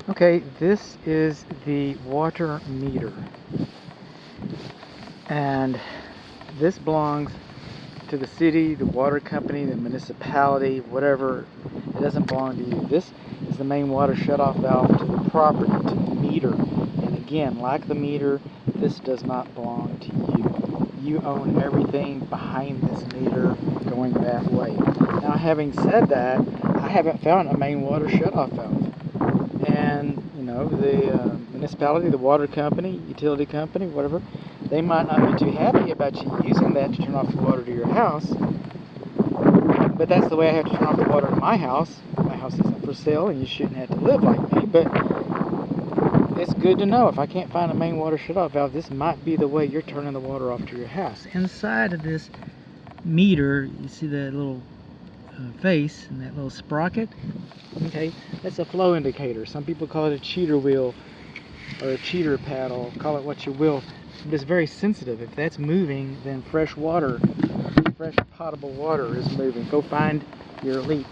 Okay, this is the water meter, and this belongs to the city, the water company, the municipality, whatever. It doesn't belong to you. This is the main water shutoff valve to the property, to the meter. And again, like the meter, this does not belong to you. You own everything behind this meter going that way. Now, having said that, I haven't found a main water shutoff valve. And the municipality, the water company, utility company, whatever, they might not be too happy about you using that to turn off the water to your house, but that's the way I have to turn off the water to my house. My house isn't for sale and you shouldn't have to live like me, but it's good to know if I can't find a main water shutoff valve, this might be the way you're turning the water off to your house. Inside of this meter, you see that little face and that little sprocket. Okay, that's a flow indicator. Some people call it a cheater wheel or a cheater paddle, call it what you will. But it's very sensitive. If that's moving, then fresh water, fresh potable water is moving. Go find your leak.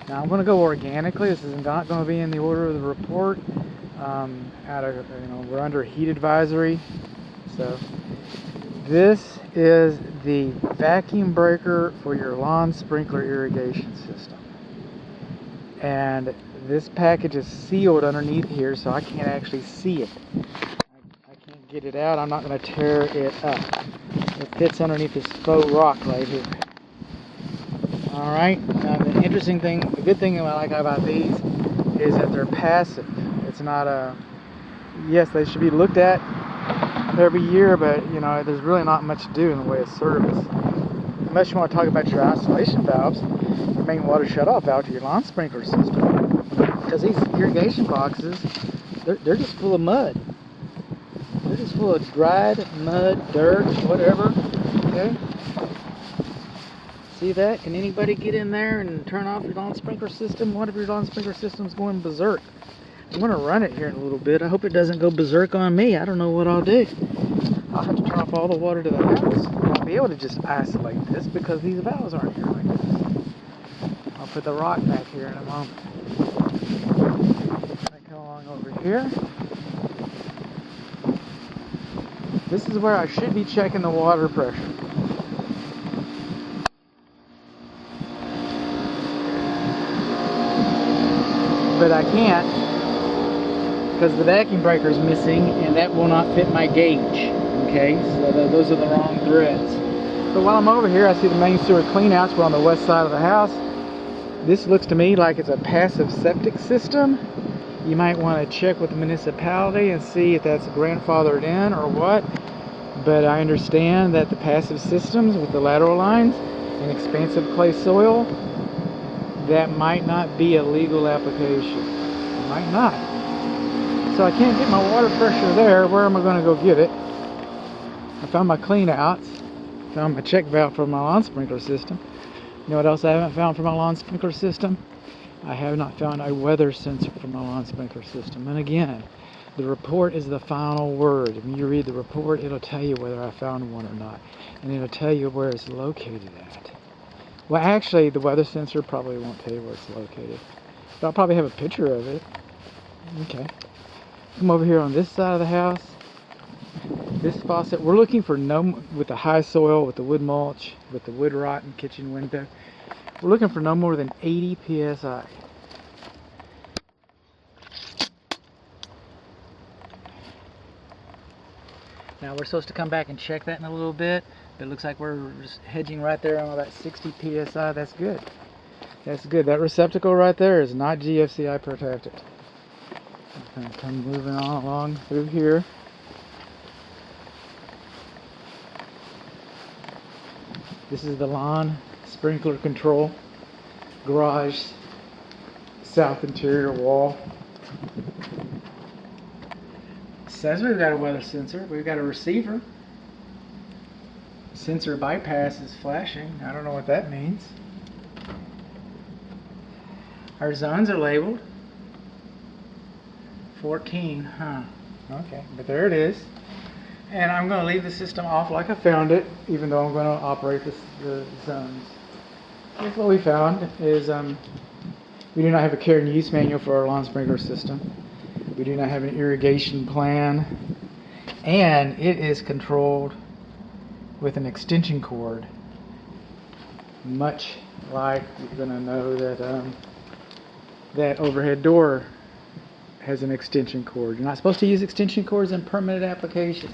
Now I'm going to go organically. This is not going to be in the order of the report. We're under heat advisory. So this is the vacuum breaker for your lawn sprinkler irrigation system. And this package is sealed underneath here, so I can't actually see it. I can't get it out. I'm not going to tear it up. It fits underneath this faux rock right here. Alright, now the interesting thing, the good thing I like about these is that they're passive. It's not a, yes, they should be looked at every year, but there's really not much to do in the way of service. Unless you want to talk about your isolation valves, your main water shutoff valve to your lawn sprinkler system. Because these irrigation boxes, they're just full of mud. They're just full of dried mud, dirt, whatever. Okay? See that? Can anybody get in there and turn off your lawn sprinkler system? What if your lawn sprinkler system's going berserk? I'm going to run it here in a little bit. I hope it doesn't go berserk on me. I don't know what I'll do. I'll have to turn off all the water to the house. I won't be able to just isolate this because these valves aren't here like this. I'll put the rock back here in a moment. I come along over here. This is where I should be checking the water pressure. But I can't because the vacuum breaker is missing and that will not fit my gauge. Okay, so those are the wrong threads. But while I'm over here, I see the main sewer cleanouts. We're on the west side of the house. This looks to me like it's a passive septic system. You might want to check with the municipality and see if that's grandfathered in or what. But I understand that the passive systems with the lateral lines and expansive clay soil, that might not be a legal application. It might not. So I can't get my water pressure there. Where am I going to go get it? I found my clean outs. Found my check valve for my lawn sprinkler system. You know what else I haven't found for my lawn sprinkler system? I have not found a weather sensor for my lawn sprinkler system. And again, the report is the final word. When you read the report, it'll tell you whether I found one or not. And it'll tell you where it's located at. Well, actually, the weather sensor probably won't tell you where it's located. But I'll probably have a picture of it. Okay. Come over here on this side of the house. This faucet, we're looking for with the high soil, with the wood mulch, with the wood rot and kitchen window. We're looking for no more than 80 psi. Now we're supposed to come back and check that in a little bit, but it looks like we're just hedging right there on about 60 psi. That's good. That's good. That receptacle right there is not GFCI protected. I'm going to come moving on along through here. This is the lawn sprinkler control, garage, south interior wall. Says we've got a weather sensor. We've got a receiver. Sensor bypass is flashing. I don't know what that means. Our zones are labeled. 14, huh? Okay, but there it is. And I'm going to leave the system off like I found it, even though I'm going to operate the zones. Here's what we found is We do not have a care and use manual for our lawn sprinkler system. We do not have an irrigation plan. And it is controlled with an extension cord. Much like you're going to know that that overhead door has an extension cord. You're not supposed to use extension cords in permanent applications.